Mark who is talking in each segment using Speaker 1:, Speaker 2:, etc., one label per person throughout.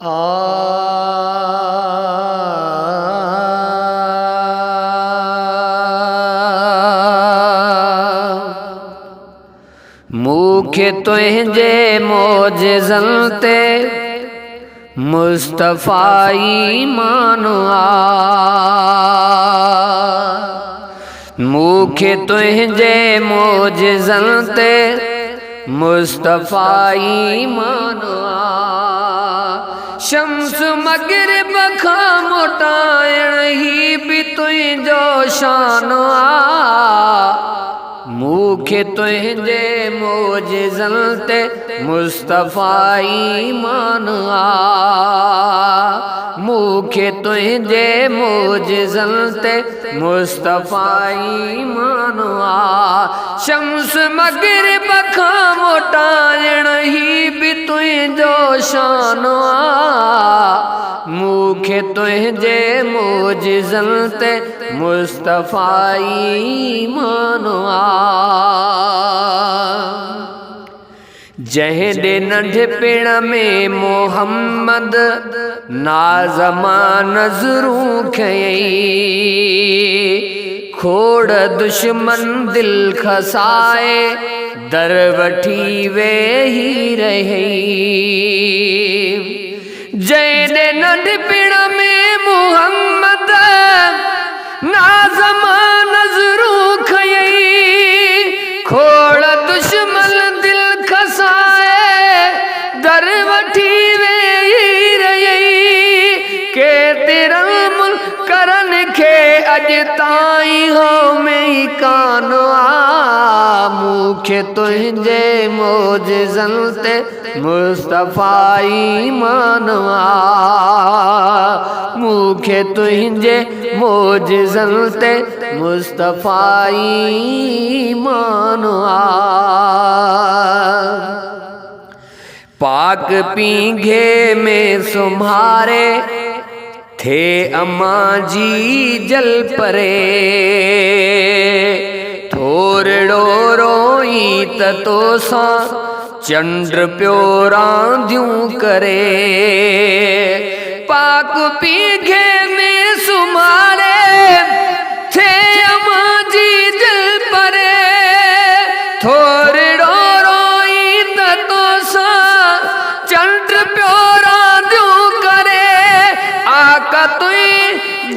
Speaker 1: आ मूखे तुझे मोजज़न ते मुस्तफ़ा ईमान आ। मूखे तुझे मोजज़न ते मुस्तफ़ा ईमान आ। शम्स मग़रिब खां मोटाइण ही भी तुझो शान आ। मूखे तुझे मोजज़न ते मुस्तफ़ा ईमान आ। मूखे तुझे मोजज़न ते मुस्तफ़ा ईमान आ। शम्स मग़रिब खां मोटाइण ही भी तुझो शान आ। मूखे तुझे मोजज़न ते मुस्तफ़ा ईमान आ। जंहिं नंढपिण में मोहम्मद नाज़मा नज़रूं खयई। खोड़ दुश्मन दिल खसाए दर वठी वेही रही। जंहिं नंढपिण में मोहम्मद नाज़मा नज़रूं खयई। खोड़ दुश्मन दिल खसाए दर वठी वेही रही। के तेरा करन खे अॼु ताईं हो में कान आ। मूखे तुझे मोजज़न ते मुस्तफ़ा ईमान आ। मूखे तुझे मोजज़न ते मुस्तफ़ा ईमान आ। पाक पींघे में सुम्हारे थे अम्मा जी जल परे। थोरड़ो रोई त तोसां चंड पियो रांदियूं करे। पाक पींघे में सुम्हारे थे अम्मा जी जल परे। थोरड़ो रोई त तोसां चंड पियो रांदियूं करे। आका तुई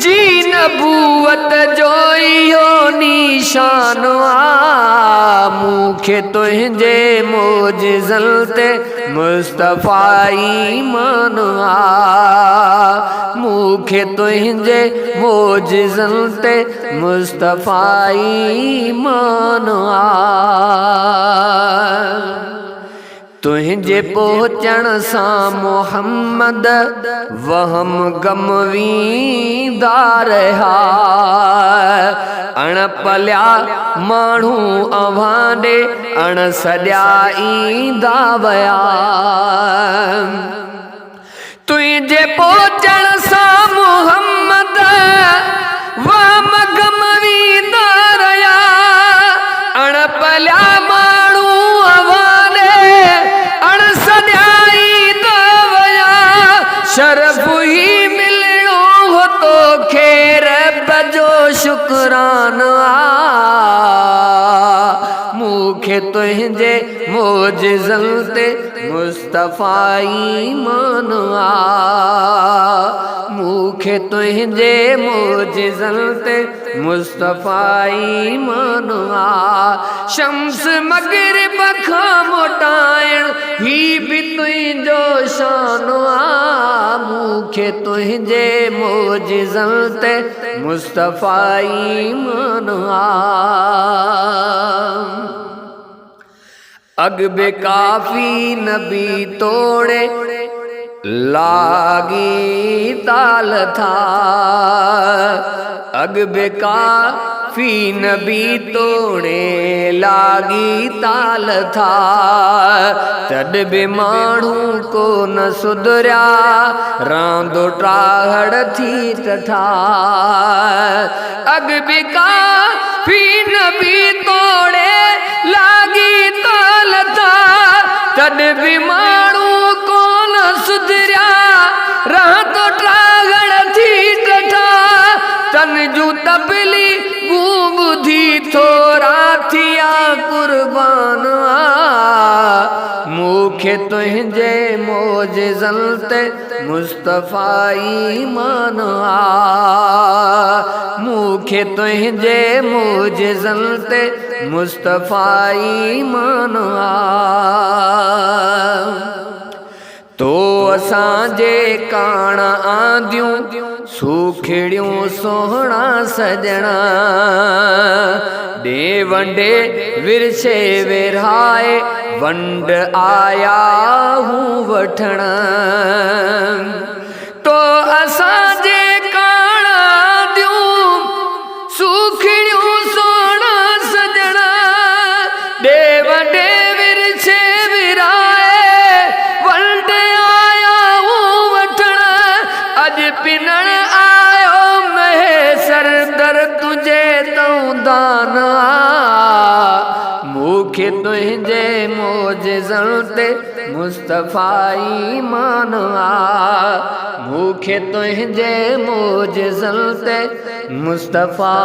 Speaker 1: जी नबूवत जो इहो निशान आ। मूखे तुझे मोजज़न ते मुस्तफ़ा ईमान आ। मूखे तुझे मोजज़न ते मुस्तफ़ा ईमान आ। तुझे पहुचण सां मोहम्मद वहम गम वींदा रहा। अणपलिया माण्हू अव्हां ॾे अणसॼा ईंदा विया। तुझे पहुचण सां मोहम्मद वहम गम वींदा रहिया। अणपलिया माण्हू अव्हां ॾे अणसॼा ईंदा विया। शरफ़ ही मिलणो हो तोखे रब जो शुक्रान आ। मूखे तुझे मोजज़न ते मुस्तफ़ा ईमान आ। मूखे तुझे मोजज़न ते मुस्तफ़ा ईमान आ। शम्स मग़रिब खां मोटाइण ही भी तुझो शान आ। मूखे तुझे मोजज़न ते मुस्तफ़ा ईमान आ। अग बे काफ़ी नबी तोड़े लागी ताल था। अग बे काफ़ी नबी तोड़े लागी ताल था। तड बि माण्हू को न सुधरिया रांदो ट्राहड़ थी तठा। अग बि काफ़ी नबी तोड़े लागी ताल था। तड बि माण्हू को न सुधरिया तबली बुधी थोरा थिया कुर्बान मूंखे तुंहिंजे मोजिज़न ते मुस्तफ़ा ईमान मूंखे तुंहिंजे मोजिज़न ते मुस्तफ़ा ईमान तो असांजे काण आंदियूं सुखड़ियूं सोहणा सजणा डे वंडे विरछे विरहाए वंड आया हूँ वठण तो असांजे काण आंदियूं सुखड़ियूं सोहणा सजणा डे वंडे विरछे विरहाए वंड पिनण आयो महेसर दर तुझे तूं दान मूंखे तुंहिंजे मोजिज़न ते मुस्तफ़ा ईमान मूंखे तुंहिंजे मोजिज़न ते मुस्तफ़ा